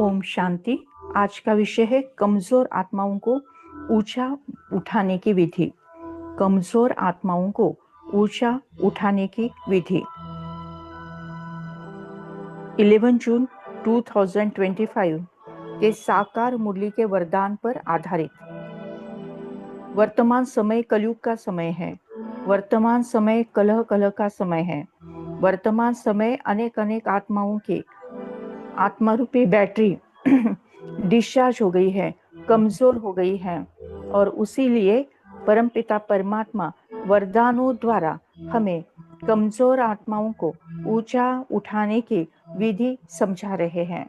ओम शांति। आज का विषय है कमजोर आत्माओं को ऊंचा उठाने की विधि। कमजोर आत्माओं को ऊंचा उठाने की विधि। 11 जून 2025 के साकार मुरली के वरदान पर आधारित। वर्तमान समय कलयुग का समय है। वर्तमान समय कलह कलह का समय है। वर्तमान समय अनेक अनेक आत्माओं के आत्मा रूपी बैटरी डिस्चार्ज हो गई है, कमजोर हो गई है, और उसीलिए परमपिता परमात्मा वरदानों द्वारा हमें कमजोर आत्माओं को ऊंचा उठाने की विधि समझा रहे हैं।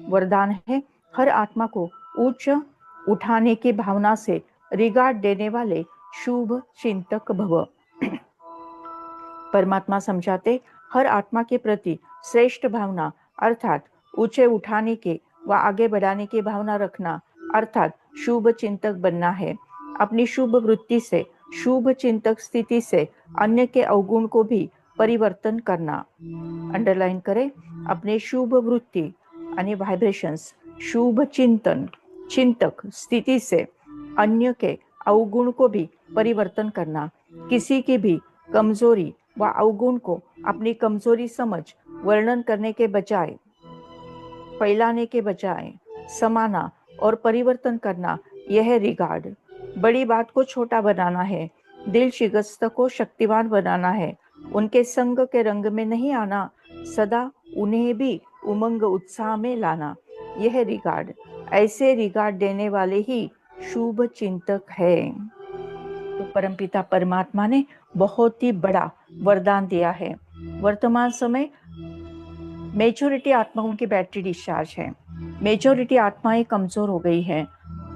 वरदान है, हर आत्मा को उच्च उठाने की भावना से रिगार्ड देने वाले शुभ चिंतक भव। परमात्मा समझाते, हर आत्मा के प्रति श्रेष्ठ भावना अर्थात ऊंचे उठाने के व आगे बढ़ाने की भावना रखना अर्थात शुभ चिंतक बनना है। अपनी शुभ वृत्ति से, शुभ चिंतक स्थिति से अन्य के अवगुण को भी परिवर्तन करना। अंडरलाइन करें, अपने शुभ वृत्ति यानी वाइब्रेशंस, शुभ चिंतन चिंतक स्थिति से अन्य के अवगुण को भी परिवर्तन करना। किसी की भी कमजोरी व अवगुण को अपनी कमजोरी समझ वर्णन करने के बजाय, फैलाने के बजाय समाना और परिवर्तन करना, यह रिगार्ड। बड़ी बात को छोटा बनाना है, दिल शिकस्त को शक्तिवान बनाना है, उनके संग के रंग में नहीं आना, सदा उन्हें भी उमंग उत्साह में लाना, यह रिगार्ड। ऐसे रिगार्ड देने वाले ही शुभ चिंतक है। तो परमपिता परमात्मा ने बहुत ही बड़ा वरदान दिया है। वर्तमान समय मेजॉरिटी आत्माओं की बैटरी डिस्चार्ज है। मेजॉरिटी आत्माएं कमजोर हो गई हैं।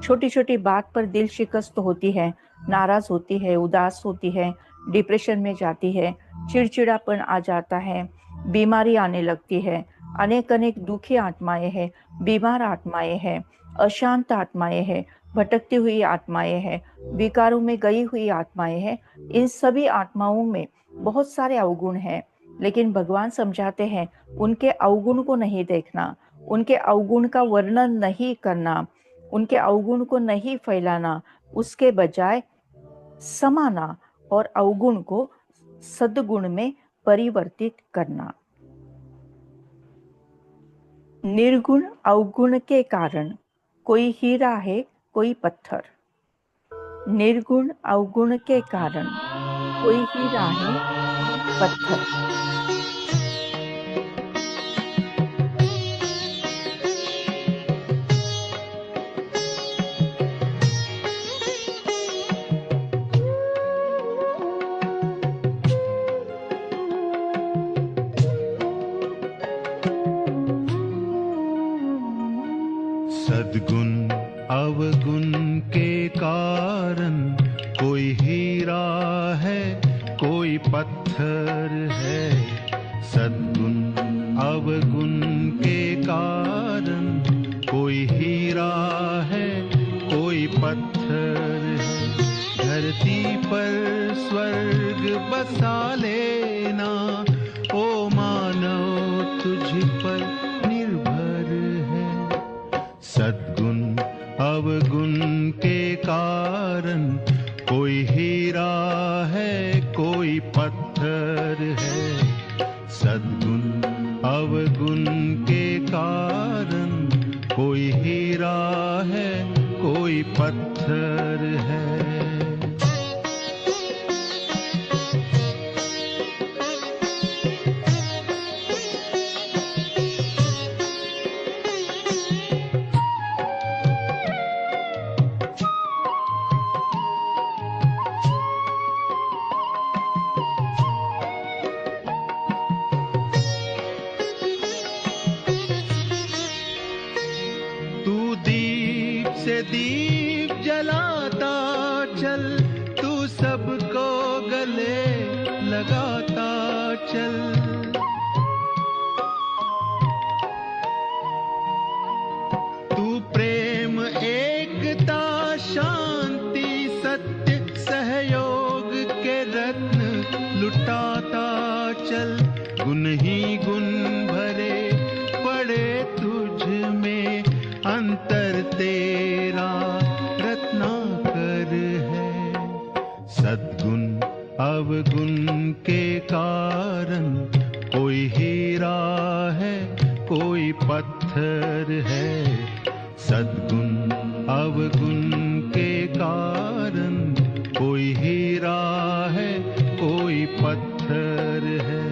छोटी छोटी बात पर दिल शिकस्त होती है, नाराज होती है, उदास होती है, डिप्रेशन में जाती है, चिड़चिड़ापन आ जाता है, बीमारी आने लगती है। अनेक अनेक दुखी आत्माएं हैं, बीमार आत्माएं हैं, अशांत आत्माएं हैं, भटकती हुई आत्माएं हैं, विकारों में गई हुई आत्माएं हैं। इन सभी आत्माओं में बहुत सारे अवगुण हैं, लेकिन भगवान समझाते हैं उनके अवगुण को नहीं देखना, उनके अवगुण का वर्णन नहीं करना, उनके अवगुण को नहीं फैलाना, उसके बजाय समाना और अवगुण को सद्गुण में परिवर्तित करना। निर्गुण अवगुण के कारण कोई हीरा है, कोई पत्थर। निर्गुण अवगुण के कारण कोई हीरा है, पत्थर। सद्गुण अवगुण के कारण, कोई हीरा है कोई पत्थर है। सद्गुण अवगुण के कारण, कोई हीरा है कोई पत्थर है। धरती पर स्वर्ग बसा लेना, ओ मानव तुझ पर निर्भर है। सद्गुण अवगुण के कारण, कोई हीरा है कोई पत्थर है। सद्गुण अवगुण के कारण, कोई हीरा है कोई पत्थर है। दीप जलाता चल, तू सबको गले लगाता चल। तू प्रेम एकता शांति सत्य सहयोग के रत्न लुटाता चल। गुण ही गुण भरे पड़े तुझ में, अंतर तेरा रत्नाकर है। सद्गुण अवगुण के कारण, कोई हीरा है कोई पत्थर है। सद्गुण अवगुण के कारण, कोई हीरा है कोई पत्थर है।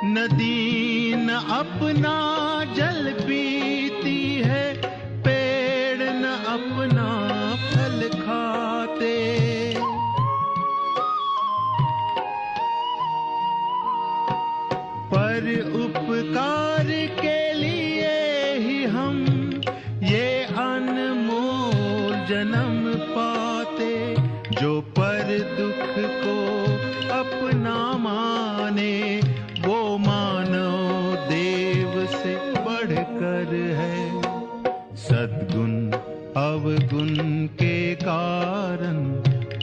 नदी न अपना जल पीती है, पेड़ न अपना फल खाते। पर उपकार के लिए ही हम ये अनमोल जन्म पाते। जो पर दुख को अपना माने, वो मानव देव से बढ़कर है। सद्गुण अवगुण के कारण,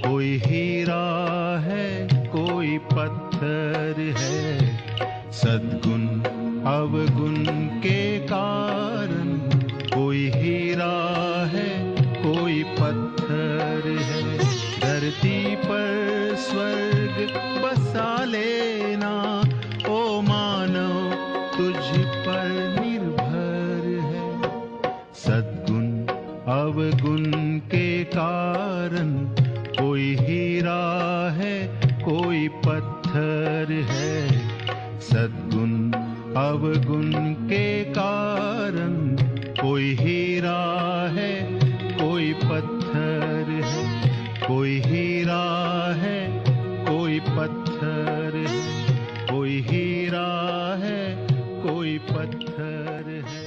कोई हीरा है कोई पत्थर है। सद्गुण अवगुण के कारण, कोई हीरा है कोई पत्थर है। धरती पर स्वर्ग बसा लेना, ओ मानव तुझ पर निर्भर है। सद्गुण अवगुण के कारण, कोई हीरा है कोई पत्थर है। सद्गुण अवगुण के कारण, कोई हीरा है कोई पत्थर है। कोई हीरा है कोई पत्थर है। कोई हीरा है कोई पत्थर है।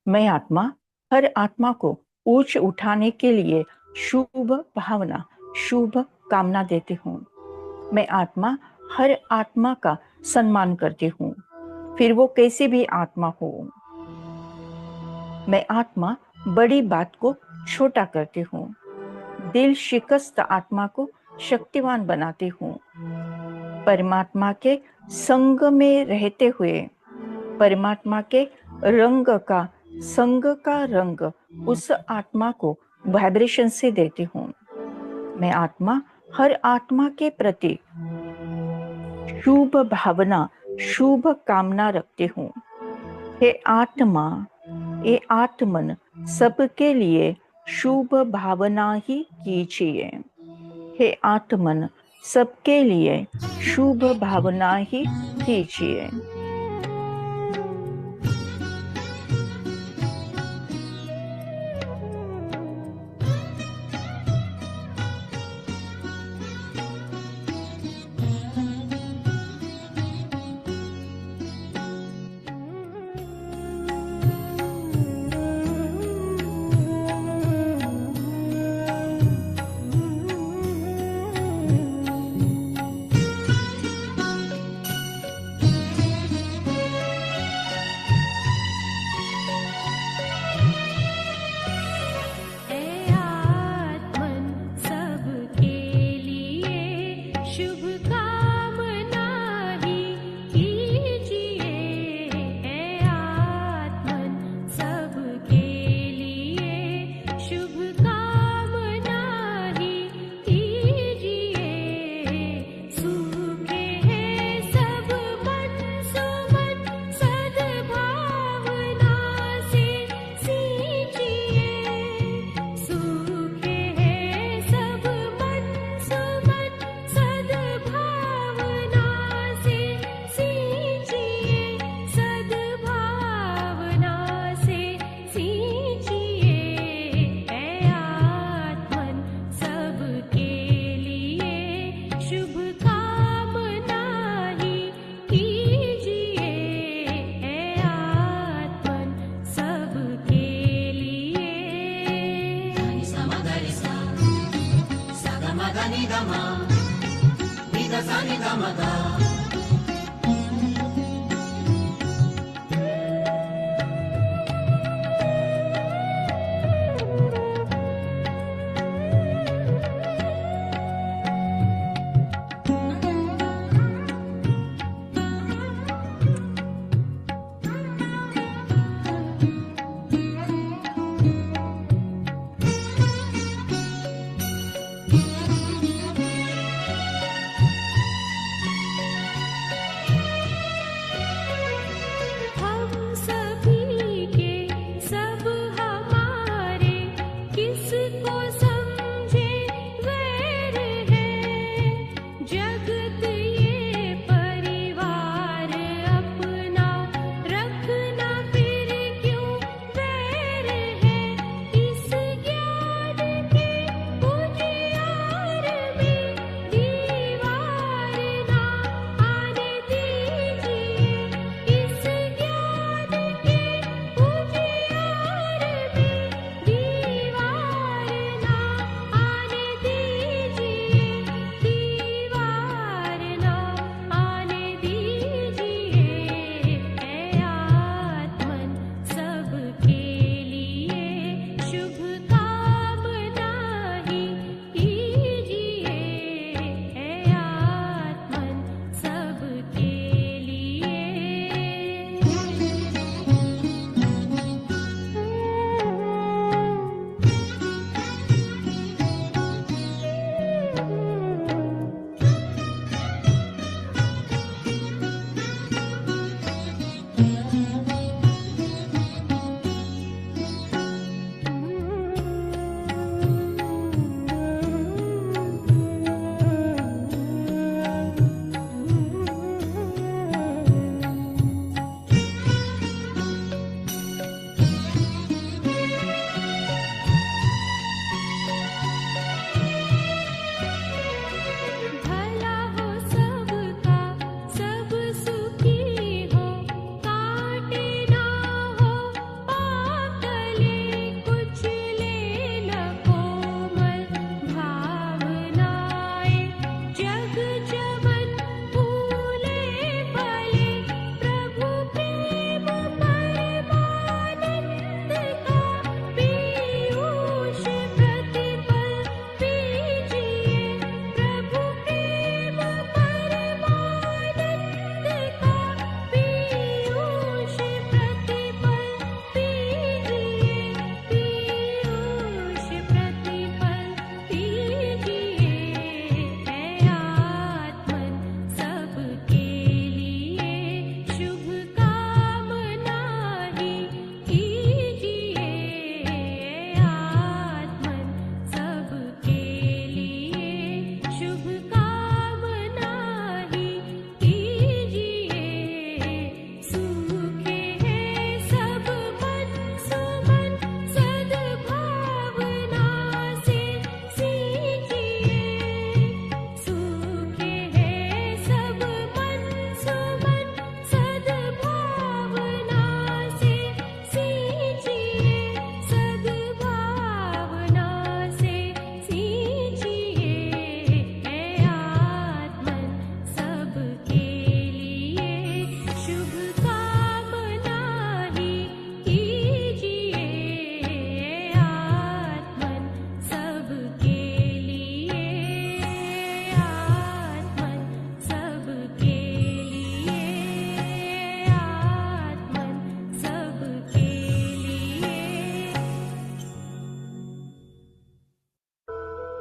मैं आत्मा हर आत्मा को ऊंच उठाने के लिए शुभ भावना, शुभ कामना देती हूँ। मैं आत्मा हर आत्मा का सम्मान करती हूँ, फिर वो कैसी भी आत्मा हो। मैं आत्मा बड़ी बात को छोटा करती हूँ, दिल शिकस्त आत्मा को शक्तिवान बनाती हूँ। परमात्मा के संग में रहते हुए, परमात्मा के रंग का संग का रंग उस आत्मा को वाइब्रेशन से देती हूँ। मैं आत्मा हर आत्मा के प्रति शुभ भावना, शुभ कामना रखती हूँ। हे आत्मा, ये आत्मन सबके लिए शुभ भावना ही कीजिए। हे आत्मन सबके लिए शुभ भावना ही कीजिए।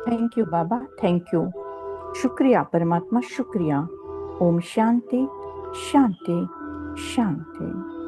Thank you Baba, thank you. शुक्रिया परमात्मा, शुक्रिया। ओम शांति शांति शांति।